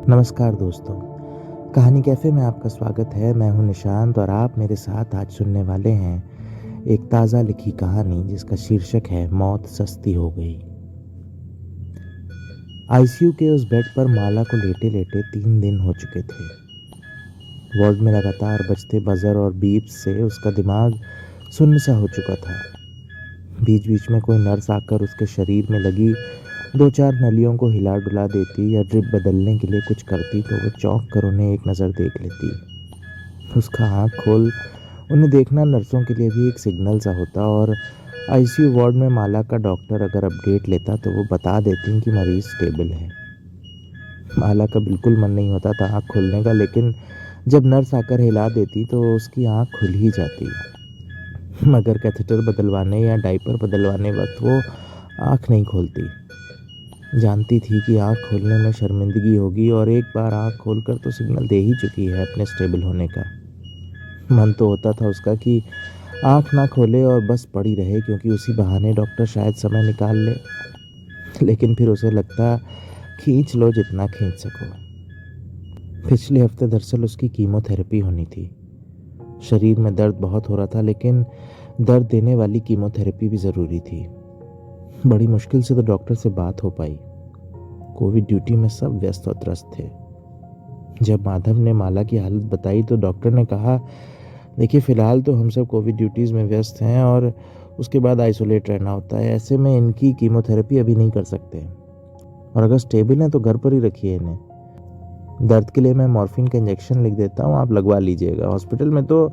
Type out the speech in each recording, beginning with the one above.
नमस्कार दोस्तों, कहानी कैफ़े में आपका स्वागत है। मैं हूं निशांत और आप मेरे साथ आज सुनने वाले हैं एक ताज़ा लिखी कहानी जिसका शीर्षक है मौत सस्ती हो गई। आईसीयू के उस बेड पर माला को लेटे-लेटे 3 दिन हो चुके थे। वार्ड में लगातार बजते बज़र और बीप्स से उसका दिमाग सुन्न सा हो चुका था। बीच-बीच में कोई नर्स आकर उसके शरीर में लगी 2-4 नलियों को हिला-डुला देती या ड्रिप बदलने के लिए कुछ करती तो वो चौंक कर उन्हें एक नज़र देख लेती। उसका आँख खोल उन्हें देखना नर्सों के लिए भी एक सिग्नल सा होता और आईसीयू वार्ड में माला का डॉक्टर अगर अपडेट लेता तो वो बता देती कि मरीज़ स्टेबल है। माला का बिल्कुल मन नहीं होता था आँख खोलने का, लेकिन जब नर्स आकर हिला देती तो उसकी आँख खुल ही जाती। मगर कैथेटर बदलवाने या डायपर बदलवाने वक्त वो आँख नहीं खोलती। जानती थी कि आँख खोलने में शर्मिंदगी होगी और एक बार आँख खोलकर तो सिग्नल दे ही चुकी है अपने स्टेबल होने का। मन तो होता था उसका कि आँख ना खोले और बस पड़ी रहे, क्योंकि उसी बहाने डॉक्टर शायद समय निकाल ले। लेकिन फिर उसे लगता, खींच लो जितना खींच सको। पिछले हफ्ते दरअसल उसकी कीमोथेरेपी होनी थी। शरीर में दर्द बहुत हो रहा था, लेकिन दर्द देने वाली कीमोथेरेपी भी ज़रूरी थी। बड़ी मुश्किल से तो डॉक्टर से बात हो पाई। कोविड ड्यूटी में सब व्यस्त और त्रस्त थे। जब माधव ने माला की हालत बताई तो डॉक्टर ने कहा, देखिए फ़िलहाल तो हम सब कोविड ड्यूटीज़ में व्यस्त हैं और उसके बाद आइसोलेट रहना होता है। ऐसे में इनकी कीमोथेरेपी अभी नहीं कर सकते और अगर स्टेबल हैं तो घर पर ही रखिए इन्हें। दर्द के लिए मैं मॉर्फिन का इंजेक्शन लिख देता हूँ, आप लगवा लीजिएगा। हॉस्पिटल में तो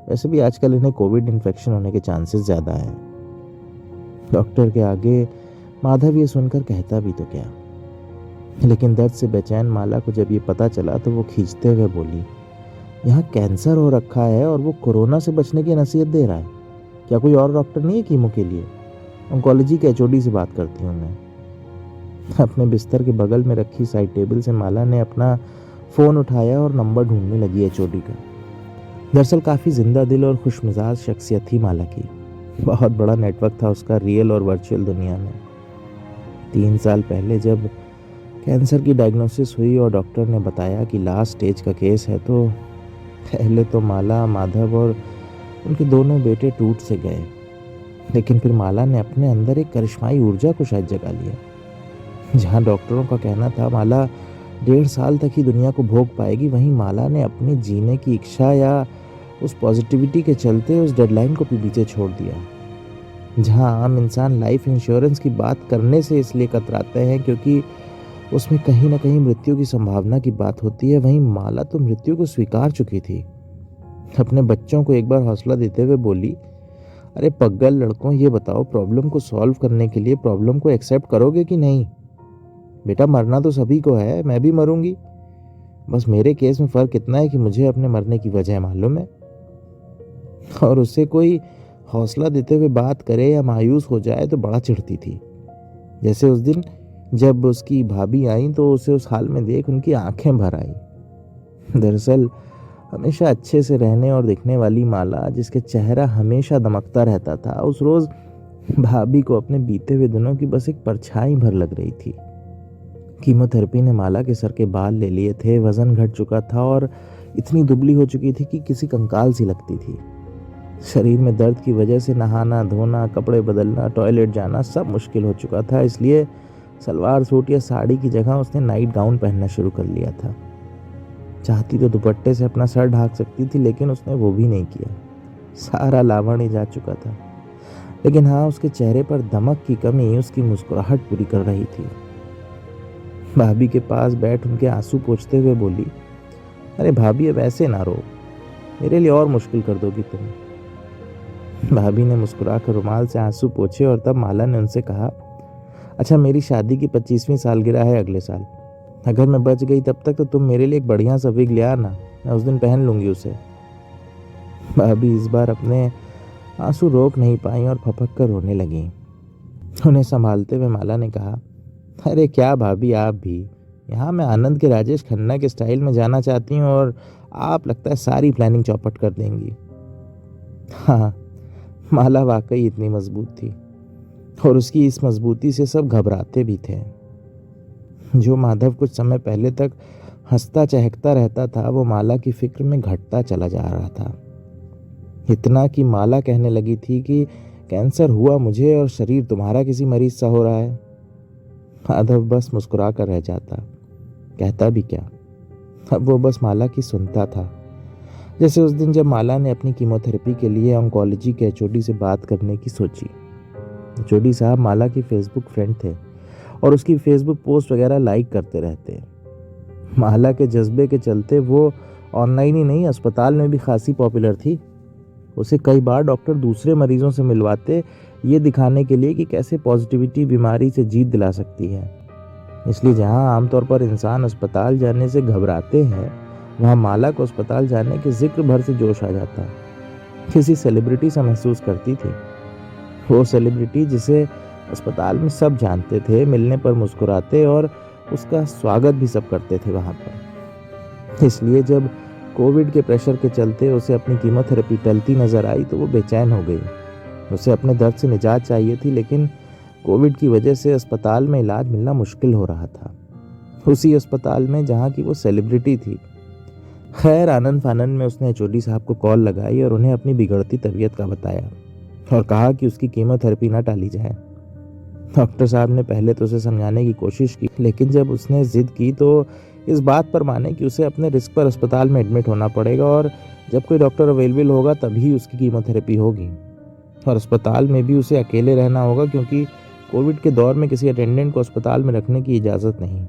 वैसे भी आजकल इन्हें कोविड इन्फेक्शन होने के चांसेस ज़्यादा हैं। डॉक्टर के आगे माधव ये सुनकर कहता भी तो क्या, लेकिन दर्द से बेचैन माला को जब ये पता चला तो वो खींचते हुए बोली, यहाँ कैंसर हो रखा है और वो कोरोना से बचने की नसीहत दे रहा है। क्या कोई और डॉक्टर नहीं है कीमो के लिए? ऑन्कोलॉजी के एचओडी से बात करती हूँ मैं। अपने बिस्तर के बगल में रखी साइड टेबल से माला ने अपना फ़ोन उठाया और नंबर ढूंढने लगी एचओडी का। दरअसल काफ़ी जिंदा दिल और खुशमिजाज शख्सियत थी माला की। बहुत बड़ा नेटवर्क था उसका रियल और वर्चुअल दुनिया में। 3 साल पहले जब कैंसर की डायग्नोसिस हुई और डॉक्टर ने बताया कि लास्ट स्टेज का केस है, तो पहले तो माला, माधव और उनके दोनों बेटे टूट से गए। लेकिन फिर माला ने अपने अंदर एक करिश्माई ऊर्जा को शायद जगा लिया। जहाँ डॉक्टरों का कहना था माला 1.5 साल तक ही दुनिया को भोग पाएगी, वहीं माला ने अपने जीने की इच्छा या उस पॉजिटिविटी के चलते उस डेडलाइन को भी पीछे छोड़ दिया। जहाँ आम इंसान लाइफ इंश्योरेंस की बात करने से इसलिए कतराते हैं क्योंकि उसमें कहीं ना कहीं मृत्यु की संभावना की बात होती है, वहीं माला तो मृत्यु को स्वीकार चुकी थी। अपने बच्चों को एक बार हौसला देते हुए बोली, अरे पगल लड़कों, ये बताओ प्रॉब्लम को सॉल्व करने के लिए प्रॉब्लम को एक्सेप्ट करोगे कि नहीं? बेटा मरना तो सभी को है, मैं भी मरूंगी। बस मेरे केस में फ़र्क इतना है कि मुझे अपने मरने की वजह मालूम है। और उससे कोई हौसला देते हुए बात करे या मायूस हो जाए तो बड़ा चिढ़ती थी। जैसे उस दिन जब उसकी भाभी आई तो उसे उस हाल में देख उनकी आंखें भर आई। दरअसल हमेशा अच्छे से रहने और दिखने वाली माला, जिसके चेहरा हमेशा दमकता रहता था, उस रोज़ भाभी को अपने बीते हुए दिनों की बस एक परछाई भर लग रही थी। कीमोथेरेपी ने माला के सर के बाल ले लिए थे, वजन घट चुका था और इतनी दुबली हो चुकी थी कि किसी कंकाल सी लगती थी। शरीर में दर्द की वजह से नहाना, धोना, कपड़े बदलना, टॉयलेट जाना सब मुश्किल हो चुका था। इसलिए सलवार सूट या साड़ी की जगह उसने नाइट गाउन पहनना शुरू कर लिया था। चाहती तो दुपट्टे से अपना सर ढक सकती थी, लेकिन उसने वो भी नहीं किया। सारा लावण्य जा चुका था। लेकिन हाँ, उसके चेहरे पर दमक की कमी उसकी मुस्कुराहट पूरी कर रही थी। भाभी के पास बैठ उनके आंसू पोंछते हुए बोली, अरे भाभी अब ऐसे ना रो, मेरे लिए और मुश्किल कर दोगी तुम। भाभी ने मुस्कुराकर रुमाल से आंसू पोंछे और तब माला ने उनसे कहा, अच्छा मेरी शादी की 25वीं सालगिरह है अगले साल। अगर मैं बच गई तब तक तो तुम मेरे लिए एक बढ़िया सा विग ले आना, मैं उस दिन पहन लूंगी उसे। भाभी इस बार अपने आंसू रोक नहीं पाई और फपक कर रोने लगी। उन्हें संभालते हुए माला ने कहा, अरे क्या भाभी आप भी, यहाँ मैं आनंद के राजेश खन्ना के स्टाइल में जाना चाहती हूँ और आप लगता है सारी प्लानिंग चौपट कर देंगी। हाँ, माला वाकई इतनी मजबूत थी और उसकी इस मजबूती से सब घबराते भी थे। जो माधव कुछ समय पहले तक हंसता चहकता रहता था, वो माला की फिक्र में घटता चला जा रहा था। इतना कि माला कहने लगी थी कि कैंसर हुआ मुझे और शरीर तुम्हारा किसी मरीज सा हो रहा है। माधव बस मुस्कुरा कर रह जाता, कहता भी क्या। अब वो बस माला की सुनता था। जैसे उस दिन जब माला ने अपनी कीमोथेरेपी के लिए ऑन्कोलॉजी के एचओडी से बात करने की सोची। एचओडी साहब माला की फेसबुक फ्रेंड थे और उसकी फेसबुक पोस्ट वगैरह लाइक करते रहते। माला के जज्बे के चलते वो ऑनलाइन ही नहीं, अस्पताल में भी खासी पॉपुलर थी। उसे कई बार डॉक्टर दूसरे मरीजों से मिलवाते, ये दिखाने के लिए कि कैसे पॉजिटिविटी बीमारी से जीत दिला सकती है। इसलिए जहां आमतौर पर इंसान अस्पताल जाने से घबराते हैं, वहां माला को अस्पताल जाने के जिक्र भर से जोश आ जाता। किसी सेलिब्रिटी सा महसूस करती थी। वो सेलिब्रिटी जिसे अस्पताल में सब जानते थे, मिलने पर मुस्कुराते और उसका स्वागत भी सब करते थे वहां पर। इसलिए जब कोविड के प्रेशर के चलते उसे अपनी कीमोथेरेपी टलती नजर आई तो वो बेचैन हो गई। उसे अपने दर्द से निजात चाहिए थी, लेकिन कोविड की वजह से अस्पताल में इलाज मिलना मुश्किल हो रहा था, उसी अस्पताल में जहाँ की वो सेलिब्रिटी थी। खैर, आनंद फानंद में उसने एचओडी साहब को कॉल लगाई और उन्हें अपनी बिगड़ती तबीयत का बताया और कहा कि उसकी कीमोथेरेपी ना टाली जाए। डॉक्टर साहब ने पहले तो उसे समझाने की कोशिश की, लेकिन जब उसने जिद की तो इस बात पर माने कि उसे अपने रिस्क पर अस्पताल में एडमिट होना पड़ेगा और जब कोई डॉक्टर अवेलेबल होगा तभी उसकी कीमोथेरेपी होगी। और अस्पताल में भी उसे अकेले रहना होगा, क्योंकि कोविड के दौर में किसी अटेंडेंट को अस्पताल में रखने की इजाज़त नहीं।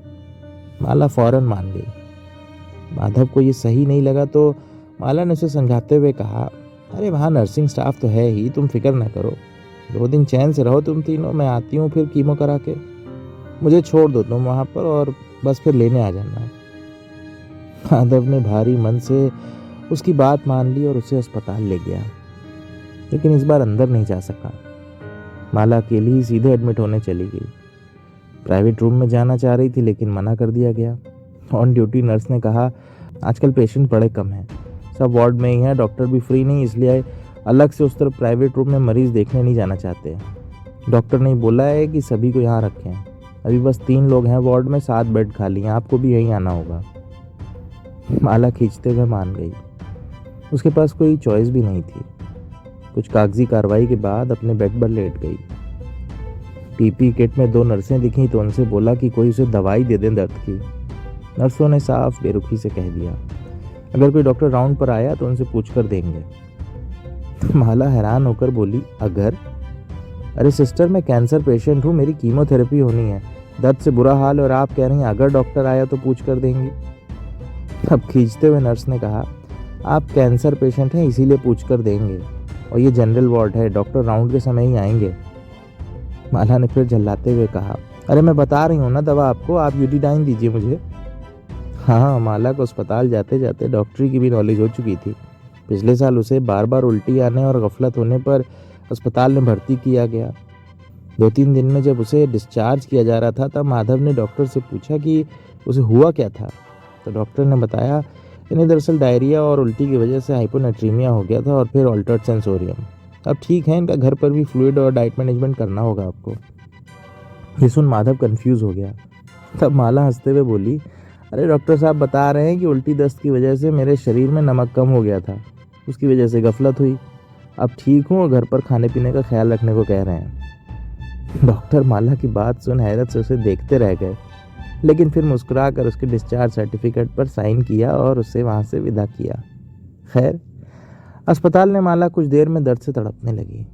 माला फौरन मान गई। माधव को ये सही नहीं लगा तो माला ने उसे समझाते हुए कहा, अरे वहाँ नर्सिंग स्टाफ तो है ही, तुम फिक्र ना करो, 2 दिन चैन से रहो तुम तीनों, मैं आती हूँ फिर कीमो करा के, मुझे छोड़ दो तुम वहाँ पर और बस फिर लेने आ जाना। माधव ने भारी मन से उसकी बात मान ली और उसे अस्पताल ले गया, लेकिन इस बार अंदर नहीं जा सका। माला अकेली ही सीधे एडमिट होने चली गई। प्राइवेट रूम में जाना चाह रही थी, लेकिन मना कर दिया गया। ऑन ड्यूटी नर्स ने कहा, आजकल पेशेंट बड़े कम हैं, सब वार्ड में ही हैं, डॉक्टर भी फ्री नहीं, इसलिए अलग से उस तरफ प्राइवेट रूम में मरीज देखने नहीं जाना चाहते। डॉक्टर ने बोला है कि सभी को यहाँ रखें, अभी बस 3 लोग हैं वार्ड में, 7 बेड खाली हैं, आपको भी यहीं आना होगा। माला खींचते हुए मान गई। उसके पास कोई चॉइस भी नहीं थी। कुछ कागजी कार्रवाई के बाद अपने बेड पर लेट गई। पीपी किट में 2 नर्सें दिखीं तो उनसे बोला कि कोई उसे दवाई दे दें दर्द की। नर्सों ने साफ बेरुखी से कह दिया, अगर कोई डॉक्टर राउंड पर आया तो उनसे पूछ कर देंगे। माला हैरान होकर बोली, अगर? अरे सिस्टर, मैं कैंसर पेशेंट हूँ, मेरी कीमोथेरेपी होनी है, दर्द से बुरा हाल है और आप कह रही हैं अगर डॉक्टर आया तो पूछ कर देंगी। अब खींचते हुए नर्स ने कहा, आप कैंसर पेशेंट हैं इसीलिए पूछ कर देंगे, और ये जनरल वार्ड है, डॉक्टर राउंड के समय ही आएंगे। माला ने फिर झल्लाते हुए कहा, अरे मैं बता रही हूँ ना दवा आपको, आप यूटीडाइन दीजिए मुझे। हाँ, माला को अस्पताल जाते जाते डॉक्टरी की भी नॉलेज हो चुकी थी। पिछले साल उसे बार बार उल्टी आने और गफलत होने पर अस्पताल में भर्ती किया गया। 2-3 दिन में जब उसे डिस्चार्ज किया जा रहा था तब माधव ने डॉक्टर से पूछा कि उसे हुआ क्या था, तो डॉक्टर ने बताया, इन्हें दरअसल डायरिया और उल्टी की वजह से हाइपोनेट्रीमिया हो गया था और फिर ऑल्टर्ड सेंसोरियम। अब ठीक है, इनका घर पर भी फ्लूइड और डाइट मैनेजमेंट करना होगा आपको। ये सुन माधव कंफ्यूज हो गया। तब माला हंसते हुए बोली, अरे डॉक्टर साहब बता रहे हैं कि उल्टी दस्त की वजह से मेरे शरीर में नमक कम हो गया था, उसकी वजह से गफलत हुई, अब ठीक हूँ और घर पर खाने पीने का ख्याल रखने को कह रहे हैं। डॉक्टर माला की बात सुन हैरत से उसे देखते रह गए, लेकिन फिर मुस्कुरा कर उसके डिस्चार्ज सर्टिफिकेट पर साइन किया और उसे वहाँ से विदा किया। खैर, अस्पताल ने माला कुछ देर में दर्द से तड़पने लगी।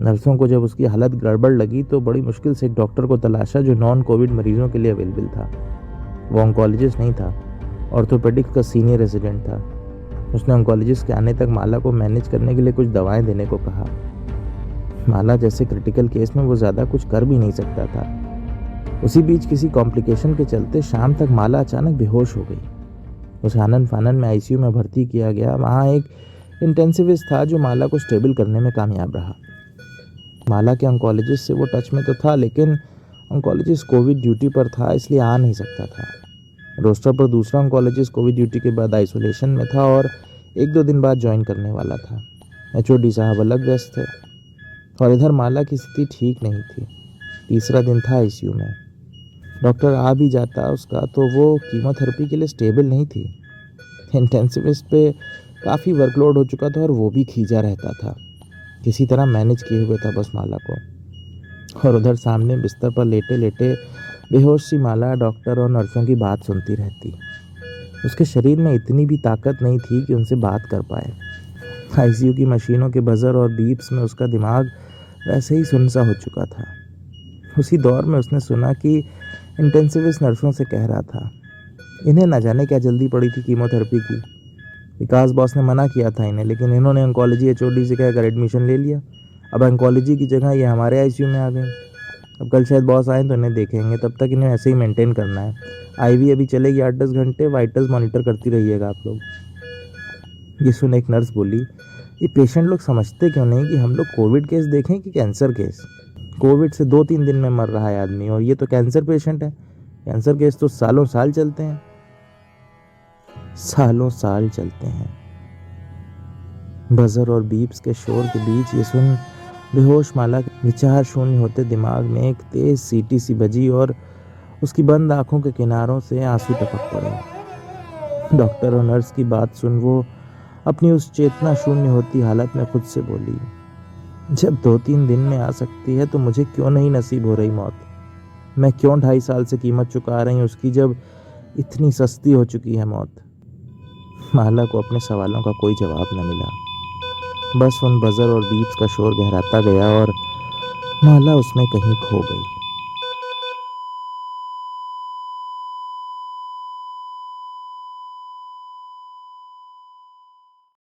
नर्सों को जब उसकी हालत गड़बड़ लगी तो बड़ी मुश्किल से एक डॉक्टर को तलाशा जो नॉन कोविड मरीजों के लिए अवेलेबल था। वो ऑन्कोलॉजिस्ट नहीं था, ऑर्थोपेडिक्स का सीनियर रेजिडेंट था। उसने ऑन्कोलॉजिस्ट के आने तक माला को मैनेज करने के लिए कुछ दवाएं देने को कहा। माला जैसे क्रिटिकल केस में वो ज़्यादा कुछ कर भी नहीं सकता था। उसी बीच किसी कॉम्प्लिकेशन के चलते शाम तक माला अचानक बेहोश हो गई। उसे आनंद फानंद में आईसीयू में भर्ती किया गया। वहाँ एक इंटेंसिविस्ट था जो माला को स्टेबल करने में कामयाब रहा। माला के ऑन्कोलॉजिस्ट से वो टच में तो था, लेकिन ऑन्कोलॉजिस्ट कोविड ड्यूटी पर था, इसलिए आ नहीं सकता था। रोस्टर पर दूसरा ऑन्कोलॉजिस्ट कोविड ड्यूटी के बाद आइसोलेशन में था और 1-2 दिन बाद ज्वाइन करने वाला था। एचओडी साहब अलग व्यस्त थे और इधर माला की स्थिति ठीक नहीं थी। तीसरा दिन था आईसीयू में। डॉक्टर आ भी जाता उसका तो वो कीमोथेरेपी के लिए स्टेबल नहीं थी। इंटेंसिविस्ट पे काफ़ी वर्कलोड हो चुका था और वो भी खींचा रहता था। किसी तरह मैनेज किए हुए था बस माला को। और उधर सामने बिस्तर पर लेटे लेटे बेहोश सी माला डॉक्टर और नर्सों की बात सुनती रहती। उसके शरीर में इतनी भी ताकत नहीं थी कि उनसे बात कर पाए। आईसीयू की मशीनों के बजर और बीप्स में उसका दिमाग वैसे ही सुनसा हो चुका था। उसी दौर में उसने सुना कि इंटेंसिविस्ट नर्सों से कह रहा था, इन्हें न जाने क्या जल्दी पड़ी थी कीमोथेरेपी की। विकास बॉस ने मना किया था इन्हें, लेकिन इन्होंने ऑन्कोलॉजी एचओडी से कहकर एडमिशन ले लिया। अब ऑन्कोलॉजी की जगह ये हमारे आईसीयू में आ गए। अब कल शायद बॉस आए तो इन्हें देखेंगे, तब तक इन्हें ऐसे ही मेंटेन करना है। आईवी अभी चलेगी 8-10 घंटे, वाइटल्स मॉनिटर करती रहिएगा आप लोग। ये सुन एक नर्स बोली, ये पेशेंट लोग समझते क्यों नहीं कि हम लोग कोविड केस देखें कि कैंसर केस। कोविड से 2-3 दिन में मर रहा है आदमी, और ये तो कैंसर पेशेंट है। कैंसर केस तो सालों साल चलते हैं। सालों साल चलते हैं। बजर और बीप्स के शोर के बीच ये सुन बेहोश माला के विचार शून्य होते दिमाग में एक तेज सीटी सी बजी और उसकी बंद आंखों के किनारों से आंसू टपक पड़े। डॉक्टर और नर्स की बात सुन वो अपनी उस चेतना शून्य होती हालत में खुद से बोली, जब 2-3 दिन में आ सकती है तो मुझे क्यों नहीं नसीब हो रही मौत। मैं क्यों 2.5 साल से कीमत चुका रही हूँ उसकी, जब इतनी सस्ती हो चुकी है मौत। माला को अपने सवालों का कोई जवाब न मिला। बस उन बजर और बीप्स का शोर गहराता गया और माला उसमें कहीं खो गई।